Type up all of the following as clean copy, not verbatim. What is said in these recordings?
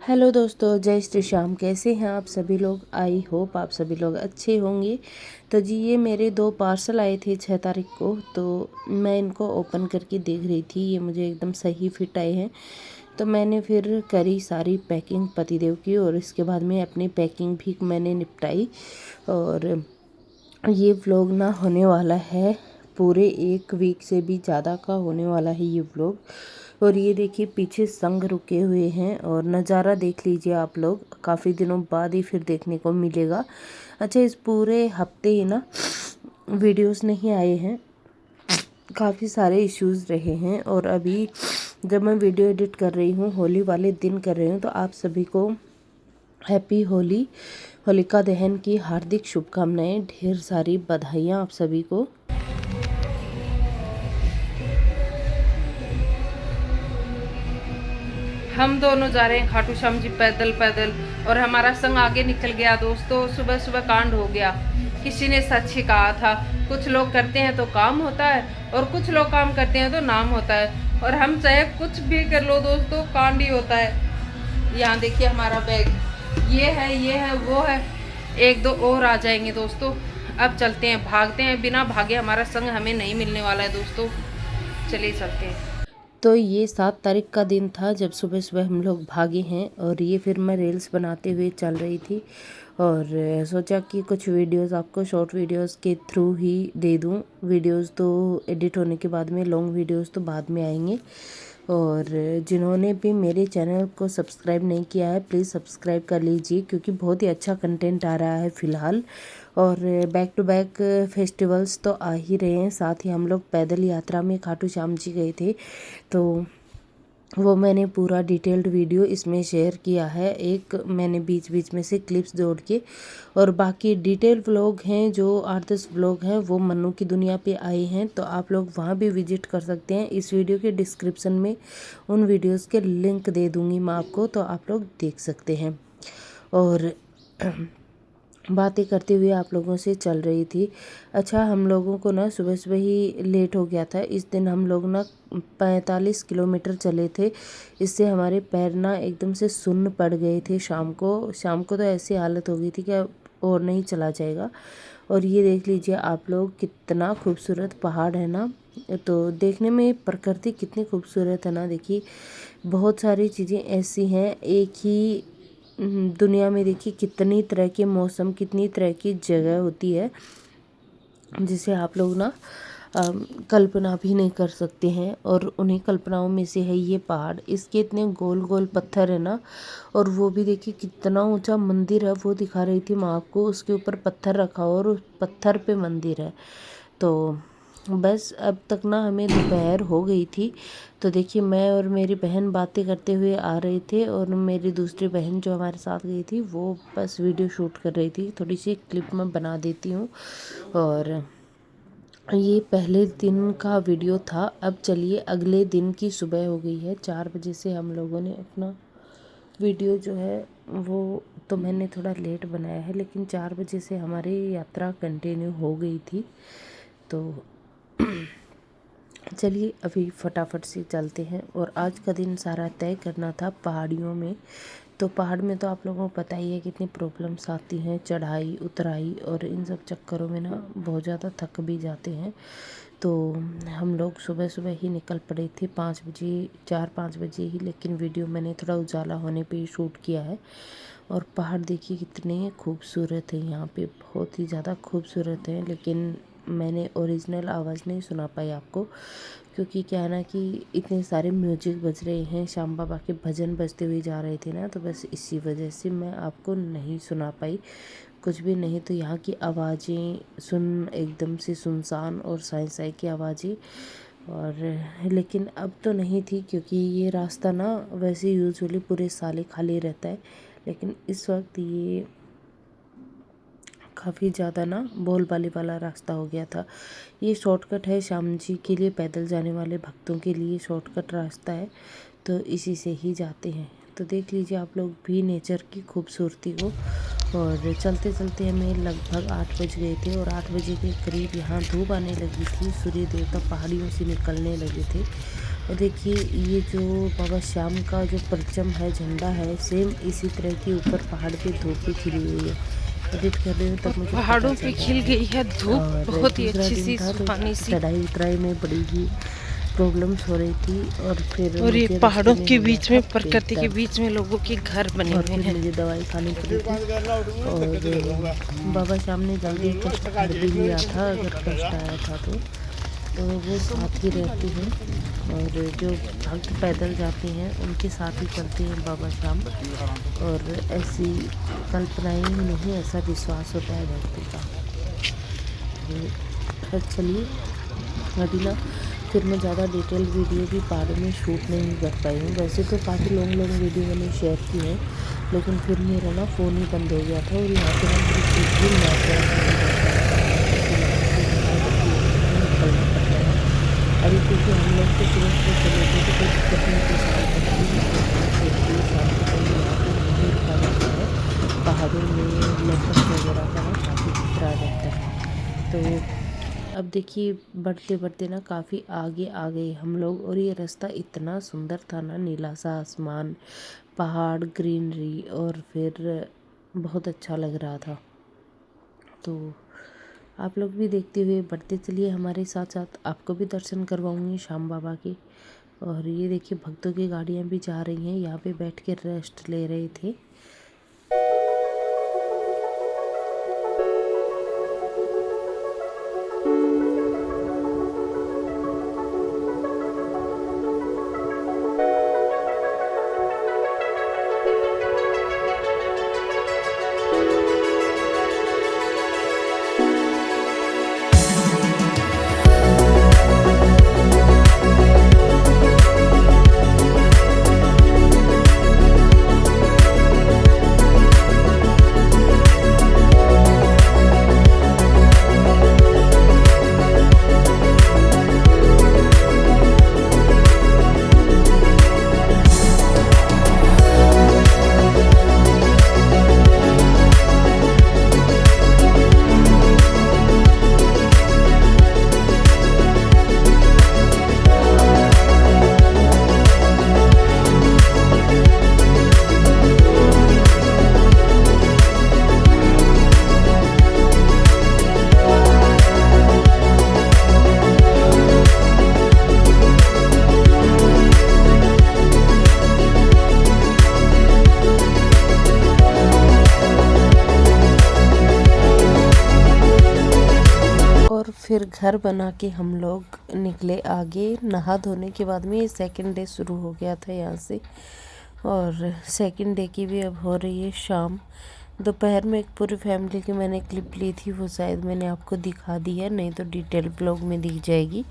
Hello दोस्तों, जय श्री श्याम। कैसे हैं आप सभी लोग? आई होप आप सभी लोग अच्छे होंगे। तो जी, ये मेरे 2 पार्सल आए थे 6 तारीख को, तो मैं इनको ओपन करके देख रही थी। ये मुझे एकदम सही फिट आए हैं, तो मैंने फिर करी सारी पैकिंग पतिदेव की, और इसके बाद में अपनी पैकिंग भी मैंने निपटाई। और ये व्लॉग ना होने वाला है पूरे 1 वीक से भी ज़्यादा का होने वाला है ये व्लॉग। और ये देखिए पीछे संग रुके हुए हैं, और नज़ारा देख लीजिए आप लोग, काफ़ी दिनों बाद ही फिर देखने को मिलेगा। अच्छा, इस पूरे हफ्ते ही ना वीडियोस नहीं आए हैं, काफ़ी सारे इश्यूज़ रहे हैं। और अभी जब मैं वीडियो एडिट कर रही हूँ, होली वाले दिन कर रही हूँ, तो आप सभी को हैप्पी होली, होलिका दहन की हार्दिक शुभकामनाएं, ढेर सारी बधाइयाँ आप सभी को। हम दोनों जा रहे हैं खाटू श्याम जी पैदल पैदल, और हमारा संग आगे निकल गया दोस्तों। सुबह सुबह कांड हो गया। किसी ने सच ही कहा था, कुछ लोग करते हैं तो काम होता है, और कुछ लोग काम करते हैं तो नाम होता है। और हम चाहे कुछ भी कर लो दोस्तों, कांड ही होता है। यहाँ देखिए हमारा बैग, ये है वो है, 1-2 और आ जाएंगे दोस्तों। अब चलते हैं, भागते हैं। बिना भागे हमारा संग हमें नहीं मिलने वाला है दोस्तों। चलिए चलते हैं। तो ये 7 तारीख का दिन था जब सुबह सुबह हम लोग भागे हैं, और ये फिर मैं रील्स बनाते हुए चल रही थी, और सोचा कि कुछ वीडियोस आपको शॉर्ट वीडियोस के थ्रू ही दे दूं। वीडियोस तो एडिट होने के बाद में, लॉन्ग वीडियोस तो बाद में आएंगे। और जिन्होंने भी मेरे चैनल को सब्सक्राइब नहीं किया है, प्लीज़ सब्सक्राइब कर लीजिए, क्योंकि बहुत ही अच्छा कंटेंट आ रहा है फ़िलहाल। और बैक टू बैक फेस्टिवल्स तो आ ही रहे हैं। साथ ही हम लोग पैदल यात्रा में खाटू श्याम जी गए थे, तो वो मैंने पूरा डिटेल्ड वीडियो इसमें शेयर किया है। एक मैंने बीच बीच में से क्लिप्स जोड़ के, और बाकी डिटेल व्लॉग हैं जो 8-10 व्लॉग हैं, वो मन्नू की दुनिया पे आए हैं, तो आप लोग वहाँ भी विजिट कर सकते हैं। इस वीडियो के डिस्क्रिप्शन में उन वीडियोस के लिंक दे दूँगी मैं आपको, तो आप लोग देख सकते हैं। और बातें करते हुए आप लोगों से चल रही थी। अच्छा, हम लोगों को ना सुबह सुबह ही लेट हो गया था। इस दिन हम लोग ना 45 किलोमीटर चले थे। इससे हमारे पैर ना एकदम से सुन्न पड़ गए थे। शाम को तो ऐसी हालत हो गई थी कि अब और नहीं चला जाएगा। और ये देख लीजिए आप लोग, कितना खूबसूरत पहाड़ है ना। तो देखने में प्रकृति कितनी खूबसूरत है ना। देखिए, बहुत सारी चीज़ें ऐसी हैं एक ही दुनिया में। देखिए कितनी तरह के मौसम, कितनी तरह की जगह होती है, जिसे आप लोग ना कल्पना भी नहीं कर सकते हैं। और उन्हीं कल्पनाओं में से है ये पहाड़। इसके इतने गोल गोल पत्थर है ना, और वो भी देखिए कितना ऊंचा मंदिर है। वो दिखा रही थी मैं आपको, उसके ऊपर पत्थर रखा हो और उस पत्थर पे मंदिर है। तो बस अब तक ना हमें दोपहर हो गई थी। तो देखिए, मैं और मेरी बहन बातें करते हुए आ रहे थे, और मेरी दूसरी बहन जो हमारे साथ गई थी, वो बस वीडियो शूट कर रही थी। थोड़ी सी क्लिप मैं बना देती हूँ। और ये पहले दिन का वीडियो था। अब चलिए, अगले दिन की सुबह हो गई है। 4 बजे से हम लोगों ने अपना वीडियो जो है वो, तो मैंने थोड़ा लेट बनाया है, लेकिन 4 बजे से हमारी यात्रा कंटिन्यू हो गई थी। तो चलिए अभी फटाफट से चलते हैं। और आज का दिन सारा तय करना था पहाड़ियों में। तो पहाड़ में तो आप लोगों को पता ही है कितनी प्रॉब्लम्स आती हैं, चढ़ाई उतराई, और इन सब चक्करों में ना बहुत ज़्यादा थक भी जाते हैं। तो हम लोग सुबह सुबह ही निकल पड़े थे, 5 बजे, 4-5 बजे ही। लेकिन वीडियो मैंने थोड़ा उजाला होने पे ही शूट किया है। और पहाड़ देखिए कितने खूबसूरत है, यहाँ पे बहुत ही ज़्यादा खूबसूरत है। लेकिन मैंने ओरिजिनल आवाज़ नहीं सुना पाई आपको, क्योंकि क्या है ना कि इतने सारे म्यूजिक बज रहे हैं, श्याम बाबा के भजन बजते हुए जा रहे थे ना, तो बस इसी वजह से मैं आपको नहीं सुना पाई कुछ भी। नहीं तो यहाँ की आवाज़ें सुन एकदम से सुनसान, और साई साई की आवाज़ें। और लेकिन अब तो नहीं थी, क्योंकि ये रास्ता ना वैसे यूजुअली पूरे साल ही खाली रहता है, लेकिन इस वक्त ये काफ़ी ज़्यादा ना बोलबाली वाला रास्ता हो गया था। ये शॉर्टकट है श्याम जी के लिए, पैदल जाने वाले भक्तों के लिए शॉर्टकट रास्ता है, तो इसी से ही जाते हैं। तो देख लीजिए आप लोग भी नेचर की खूबसूरती को। और चलते चलते हमें लगभग 8 बज गए थे, और 8 बजे के करीब यहाँ धूप आने लगी थी। सूर्य देवता पहाड़ियों से निकलने लगे थे। और देखिए ये जो बाबा श्याम का जो परचम है, झंडा है, सेम इसी तरह की ऊपर पहाड़ पे धूप भी खिली हुई है। एडिट कर रही हूँ तब मुझे पता पहाड़ों चल पे रहा खिल है। गई है धूप, और बहुत ही दूसरा अच्छी दिन सी था तो सुहानी सी। चढ़ाई उतराई में बड़ी ही प्रॉब्लम्स हो रही थी और फिर और ये मुझे रास्ते पहाड़ों में के हो गया बीच था में, पेट प्रकृति के दर्द बीच में लोगों के घर बने और हुए फिर हैं। मुझे दवाई खानी पड़ी थी। और बाबा श्याम ने जल्दी कष्ट हर भी लिया था अगर कष्ट आया था तो वो साथ ही रहते हैं। और जो भक्त पैदल जाते हैं उनके साथ ही चलते हैं बाबा श्याम। और ऐसी कल्पनाएं ही नहीं, ऐसा विश्वास होता है भक्तों का। तो चलिए अभी ना फिर मैं ज़्यादा डिटेल वीडियो भी पहाड़ों में शूट नहीं कर पाई हूँ। वैसे तो काफ़ी लॉन्ग वीडियो मैंने शेयर की है, लेकिन फिर मेरा ना फ़ोन ही बंद हो गया था और यहाँ पे ना मेरी चीज़ भी नेटवर्क नहीं निकलना पड़ता है। अभी क्योंकि हम लोग तो सुबह सुबह चले थे तो कोई दिक्कत नहीं थी, शाम तक भी शाम के टाइम यहाँ पे भीड़ पा जाता है पहाड़ों में। नेटवर्क वगैरह का ना काफ़ी खतरा रहता है। तो अब देखिए बढ़ते बढ़ते ना काफ़ी आगे आ गए हम लोग और ये रास्ता इतना सुंदर था ना, नीला सा आसमान, पहाड़, ग्रीनरी और फिर बहुत अच्छा लग रहा था। तो आप लोग भी देखते हुए बढ़ते चलिए हमारे साथ साथ, आपको भी दर्शन करवाऊंगी श्याम बाबा के। और ये देखिए भक्तों की गाड़ियाँ भी जा रही हैं, यहाँ पे बैठ के रेस्ट ले रहे थे। और फिर घर बना के हम लोग निकले आगे। नहा धोने के बाद में ये सेकंड डे शुरू हो गया था यहाँ से। और सेकंड डे की भी अब हो रही है शाम। दोपहर में एक पूरी फैमिली की मैंने क्लिप ली थी, वो शायद मैंने आपको दिखा दी है, नहीं तो डिटेल ब्लॉग में दिख जाएगी।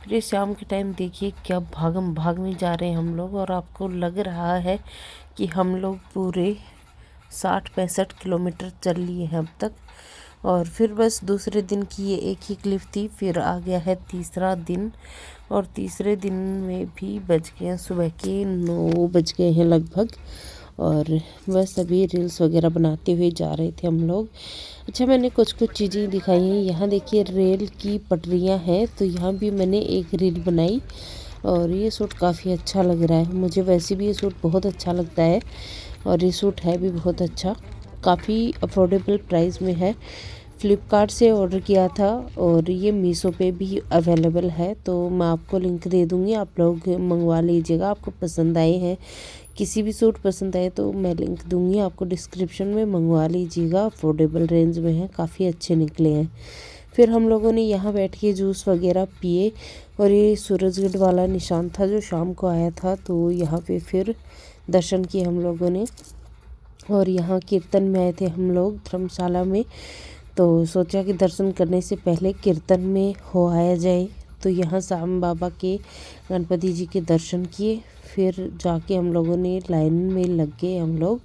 फिर ये शाम के टाइम देखिए क्या भागम भाग में जा रहे हैं हम लोग, और आपको लग रहा है कि हम लोग पूरे 60-65 किलोमीटर चल लिए हैं अब तक। और फिर बस दूसरे दिन की ये एक ही क्लिप थी। फिर आ गया है तीसरा दिन, और तीसरे दिन में भी बज गए हैं सुबह के 9 बज गए हैं लगभग। और बस अभी रील्स वगैरह बनाते हुए जा रहे थे हम लोग। अच्छा, मैंने कुछ चीज़ें दिखाई हैं। यहाँ देखिए रेल की पटरियाँ हैं, तो यहाँ भी मैंने एक रील बनाई और ये सूट काफ़ी अच्छा लग रहा है मुझे। वैसे भी ये सूट बहुत अच्छा लगता है और ये सूट है भी बहुत अच्छा, काफ़ी अफोर्डेबल प्राइस में है। फ्लिपकार्ट से ऑर्डर किया था और ये मीशो पे भी अवेलेबल है, तो मैं आपको लिंक दे दूँगी, आप लोग मंगवा लीजिएगा। आपको पसंद आए हैं, किसी भी सूट पसंद आए तो मैं लिंक दूँगी आपको डिस्क्रिप्शन में, मंगवा लीजिएगा। अफोर्डेबल रेंज में है, काफ़ी अच्छे निकले हैं। फिर हम लोगों ने यहाँ बैठ के जूस वगैरह पिए और ये सूरजगढ़ वाला निशान था जो शाम को आया था, तो यहाँ पे फिर दर्शन किए हम लोगों ने। और यहाँ कीर्तन में आए थे हम लोग धर्मशाला में, तो सोचा कि दर्शन करने से पहले कीर्तन में हो आया जाए। तो यहाँ श्याम बाबा के गणपति जी के दर्शन किए। फिर जाके हम लोगों ने लाइन में लग गए हम लोग,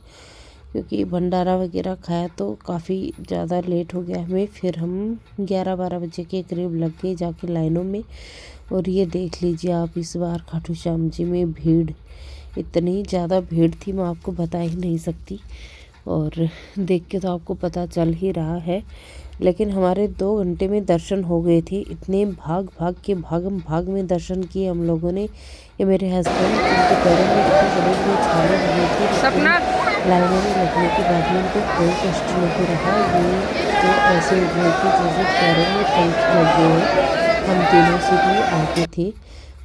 क्योंकि भंडारा वगैरह खाया तो काफ़ी ज़्यादा लेट हो गया हमें। फिर हम 11-12 बजे के करीब लग गए जाके लाइनों में। और ये देख लीजिए आप, इस बार खाटू श्याम जी में भीड़, इतनी ज़्यादा भीड़ थी मैं आपको बता ही नहीं सकती। और देख के तो आपको पता चल ही रहा है, लेकिन हमारे 2 घंटे में दर्शन हो गए थे। इतने भाग भाग में दर्शन किए हम लोगों ने ये मेरे हस्बैंड, जिनके पैरों में इतनी बड़ी बड़ी छाले लगी थी, सपना लेकिन लाइनों में लगने के बाद में उनको कोई कष्ट नहीं रहा। ये तो ऐसे उठ रही थी जैसे पैरों में पंख लग गए हैं। हम तीनों से भी आगे थे।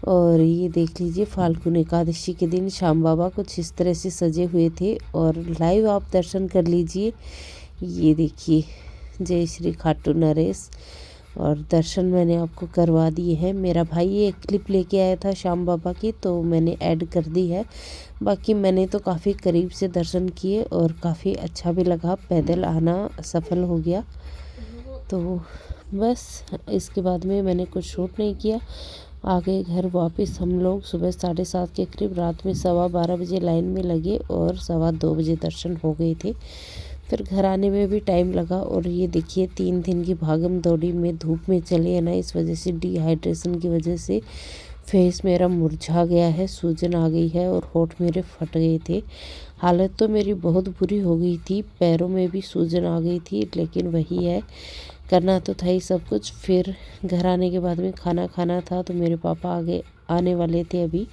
और ये देख लीजिए, फाल्गुन एकादशी के दिन श्याम बाबा कुछ इस तरह से सजे हुए थे। और लाइव आप दर्शन कर लीजिए। ये देखिए, जय श्री खाटू नरेश। और दर्शन मैंने आपको करवा दिए हैं। मेरा भाई ये क्लिप लेके आया था श्याम बाबा की, तो मैंने ऐड कर दी है। बाकी मैंने तो काफ़ी करीब से दर्शन किए और काफ़ी अच्छा भी लगा। पैदल आना सफल हो गया। तो बस इसके बाद में मैंने कुछ शूट नहीं किया। आ गए घर वापस हम लोग सुबह 7:30 के करीब। रात में 12:15 बजे लाइन में लगे और 2:15 बजे दर्शन हो गए थे। फिर घर आने में भी टाइम लगा। और ये देखिए, 3 दिन की भागम दौड़ी में धूप में चले हैं ना, इस वजह से डिहाइड्रेशन की वजह से फेस मेरा मुरझा गया है, सूजन आ गई है और होंठ मेरे फट गए थे। हालत तो मेरी बहुत बुरी हो गई थी, पैरों में भी सूजन आ गई थी, लेकिन वही है, करना तो था ही सब कुछ। फिर घर आने के बाद में खाना खाना था, तो मेरे पापा आने वाले थे अभी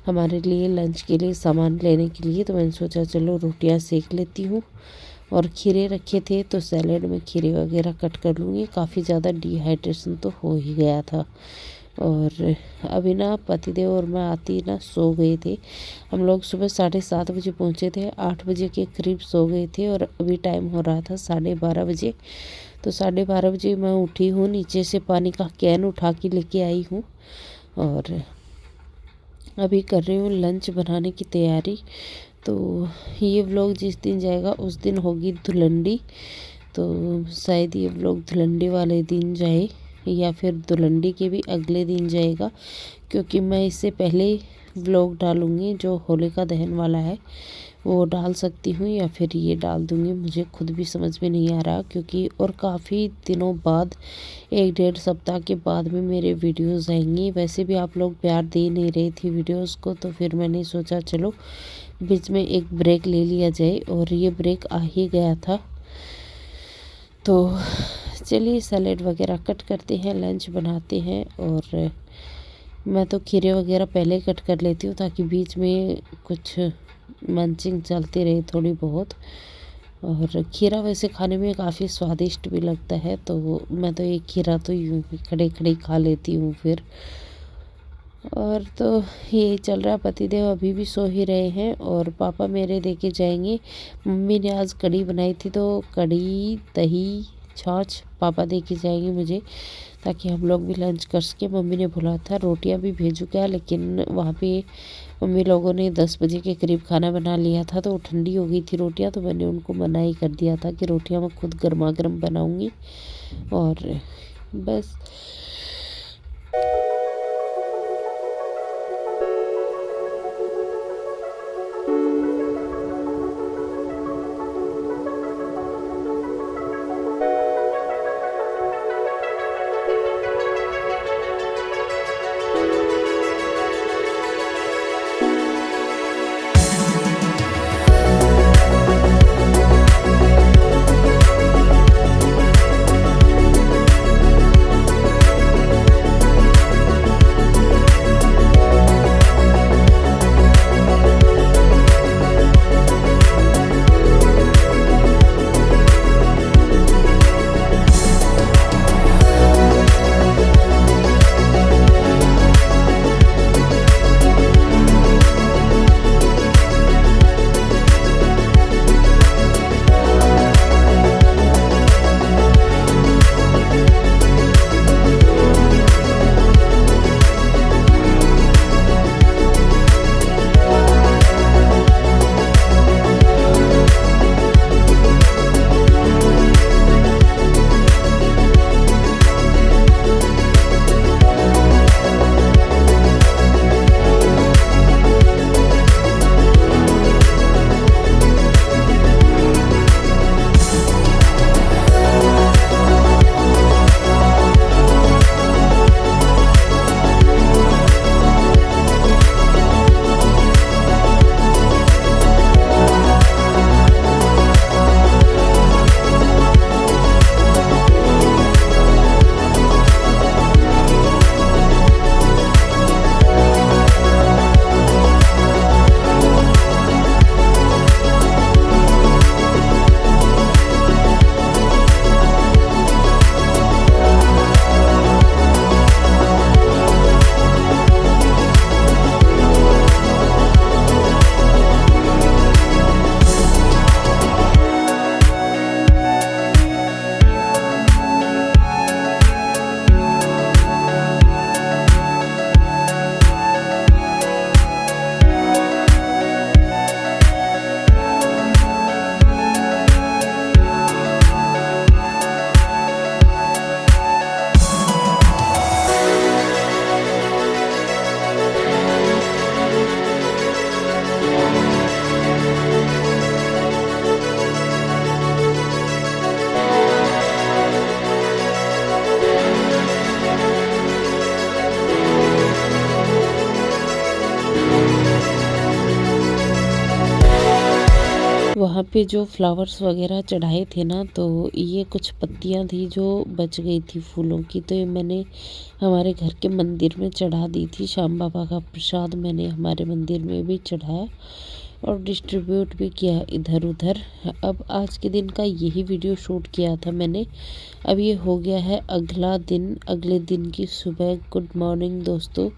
हमारे लिए लंच के लिए सामान लेने के लिए। तो मैंने सोचा चलो रोटियां सेक लेती हूँ। और खीरे रखे थे तो सैलेड में खीरे वगैरह कट कर लूँगी। काफ़ी ज़्यादा डिहाइड्रेशन तो हो ही गया था। और अभी ना पतिदेव और मैं आती ना सो गए थे। हम लोग सुबह 7:30 बजे पहुँचे थे, 8 बजे के करीब सो गए थे। और अभी टाइम हो रहा था 12:30 बजे। तो 12:30 बजे मैं उठी हूँ, नीचे से पानी का कैन उठा के लेके आई हूँ। और अभी कर रही हूँ लंच बनाने की तैयारी। तो ये व्लॉग जिस दिन जाएगा उस दिन होगी धुलंडी। तो शायद ये व्लॉग धुलंडी वाले दिन जाए या फिर धुलंडी के भी अगले दिन जाएगा, क्योंकि मैं इससे पहले व्लॉग डालूँगी जो होलिका दहन वाला है, वो डाल सकती हूँ या फिर ये डाल दूँगी। मुझे खुद भी समझ में नहीं आ रहा, क्योंकि और काफ़ी दिनों बाद 1-1.5 सप्ताह के बाद में मेरे वीडियोस आएंगी। वैसे भी आप लोग प्यार दे नहीं रही थी वीडियोस को, तो फिर मैंने सोचा चलो बीच में एक ब्रेक ले लिया जाए। और ये ब्रेक आ ही गया था। तो चलिए सैलेड वगैरह कट करते हैं, लंच बनाते हैं। और मैं तो खीरे वगैरह पहले कट कर लेती हूँ, ताकि बीच में कुछ मंचिंग चलती रहे थोड़ी बहुत। और खीरा वैसे खाने में काफ़ी स्वादिष्ट भी लगता है, तो मैं तो एक खीरा तो यूँ ही खड़े खड़े खा लेती हूँ फिर। और तो ये चल रहा। पतिदेव अभी भी सो ही रहे हैं और पापा मेरे देके जाएंगे। मम्मी ने आज कढ़ी बनाई थी, तो कढ़ी दही छाछ पापा देके जाएंगे मुझे, ताकि हम लोग भी लंच कर सके। मम्मी ने बोला था रोटियां भी भेजू क्या, लेकिन वहाँ पे मम्मी लोगों ने 10 बजे के करीब खाना बना लिया था, तो वो ठंडी हो गई थी रोटियां। तो मैंने उनको मना ही कर दिया था कि रोटियां मैं खुद गर्मा गर्म बनाऊँगी। और बस वहाँ पे जो फ्लावर्स वगैरह चढ़ाए थे ना, तो ये कुछ पत्तियाँ थी जो बच गई थी फूलों की, तो ये मैंने हमारे घर के मंदिर में चढ़ा दी थी। श्याम बाबा का प्रसाद मैंने हमारे मंदिर में भी चढ़ाया और डिस्ट्रीब्यूट भी किया इधर उधर। अब आज के दिन का यही वीडियो शूट किया था मैंने। अब ये हो गया है अगला दिन, अगले दिन की सुबह। गुड मॉर्निंग दोस्तों।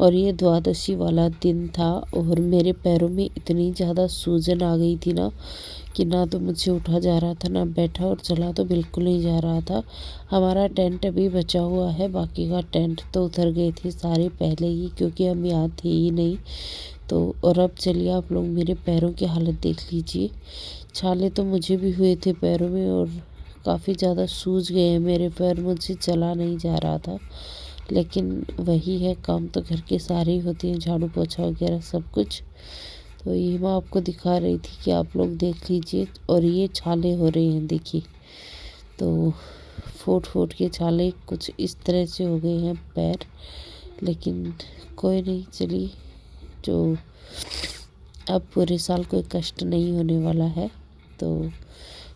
और ये द्वादशी वाला दिन था और मेरे पैरों में इतनी ज़्यादा सूजन आ गई थी ना कि ना तो मुझे उठा जा रहा था ना बैठा, और चला तो बिल्कुल नहीं जा रहा था। हमारा टेंट अभी बचा हुआ है, बाकी का टेंट तो उतर गए थे सारे पहले ही, क्योंकि हम यहाँ थे ही नहीं। तो और अब चलिए आप लोग मेरे पैरों की हालत देख लीजिए। छाले तो मुझे भी हुए थे पैरों में और काफ़ी ज़्यादा सूज गए हैं मेरे पैर, मुझसे चला नहीं जा रहा था। लेकिन वही है, काम तो घर के सारे ही होते हैं, झाड़ू पोछा वगैरह सब कुछ। तो ये मैं आपको दिखा रही थी कि आप लोग देख लीजिए। और ये छाले हो रहे हैं देखिए, तो फूट फूट के छाले कुछ इस तरह से हो गए हैं पैर। लेकिन कोई नहीं, चलिए, जो अब पूरे साल कोई कष्ट नहीं होने वाला है। तो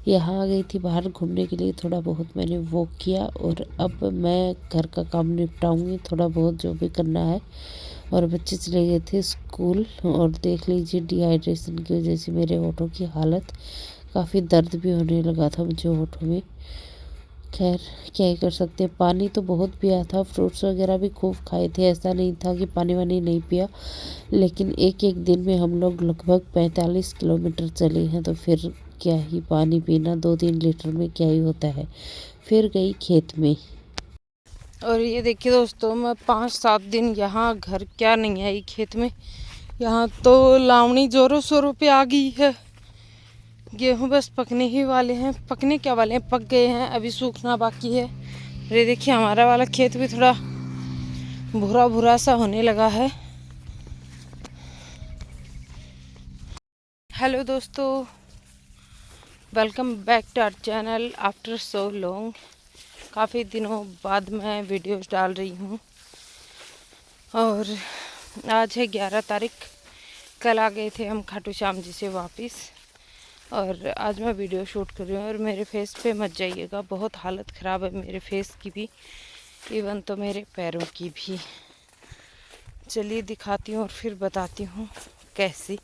यहाँ आ गई थी बाहर घूमने के लिए, थोड़ा बहुत मैंने वॉक किया और अब मैं घर का काम निपटाऊंगी, थोड़ा बहुत जो भी करना है। और बच्चे चले गए थे स्कूल। और देख लीजिए डिहाइड्रेशन की वजह से मेरे होठों की हालत, काफ़ी दर्द भी होने लगा था मुझे होठों में। खैर क्या ही कर सकते हैं, पानी तो बहुत पिया था, फ्रूट्स वगैरह भी खूब खाए थे, ऐसा नहीं था कि पानी वानी नहीं पिया। लेकिन एक एक दिन में हम लोग लगभग 45 किलोमीटर चले हैं, तो फिर क्या ही पानी पीना 2-3 लीटर में क्या ही होता है। फिर गई खेत में। और ये देखिए दोस्तों, मैं 5-7 दिन यहाँ घर क्या नहीं आई खेत में। यहाँ तो लावणी जोरों शोरों पे आ गई है। गेहूँ बस पकने ही वाले हैं, पकने क्या वाले हैं, पक गए हैं, अभी सूखना बाकी है। ये देखिए हमारा वाला खेत भी थोड़ा भूरा भूरा सा होने लगा है। हेलो दोस्तों, welcome back to our channel after so long. काफ़ी दिनों बाद मैं वीडियोस डाल रही हूँ और आज है 11 तारीख। कल आ गए थे हम खाटू श्याम जी से वापस और आज मैं वीडियो शूट कर रही हूँ। और मेरे फेस पे मत जाइएगा, बहुत हालत ख़राब है मेरे फेस की भी, इवन तो मेरे पैरों की भी। चलिए दिखाती हूँ और फिर बताती हूँ कैसी